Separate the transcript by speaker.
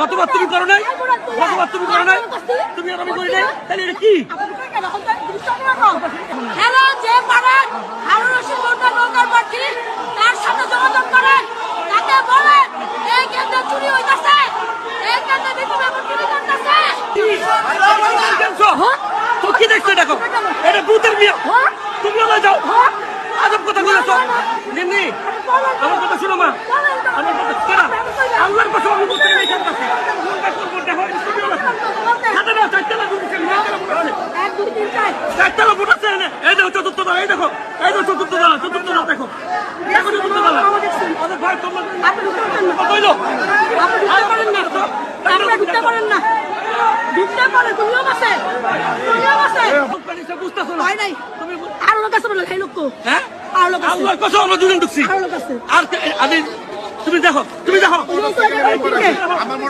Speaker 1: গতবার তুমি করো নাই, গতবার তুমি করো নাই, তুমি আর আমি করি নাই, তাহলে এটা কি?
Speaker 2: হ্যালো, যে পারে হারুন রশিদ মোল্লার নৌকার প্রার্থী তার সাথে যোগাযোগ করে তাকে বলে এই কেন্দ্রে চুরি হইতাছে, এই কেন্দ্রে দীপু ব্যাপক চুরি করতেছে।
Speaker 1: তো কি দেখছো? দেখো এটা ভূতের বিয়ে, তুমি আমায় যাও আজব কথা বলেছো। নিম্নি আমার কথা শুনো মা, আমার কথা শোনা, আল্লাহর কথা আমি বলতে নাই। চারতলা ভোট আছে, এই দেখো চতুর্থ দল, এই দেখো, এই দেখো চতুর্থ দল, চতুর্থ দল দেখো, দেখো চতুর্থ দল। ভাই তোমরা কইলো
Speaker 2: ঢুকতে পারেন না, ঢুকতে পারেন, তুমিও বাসে, তুমিও বাসে।
Speaker 1: বুঝতেছো না?
Speaker 2: হয় নাই, তুমি আর লোক আছে বলে, এই লোক কো,
Speaker 1: হ্যাঁ
Speaker 2: আর লোক আছে,
Speaker 1: আল্লাহর কথা আমরা দুজন ঢুকছি।
Speaker 2: আর লোক আছে।
Speaker 1: আর তুমি দেখো, তুমি দেখো।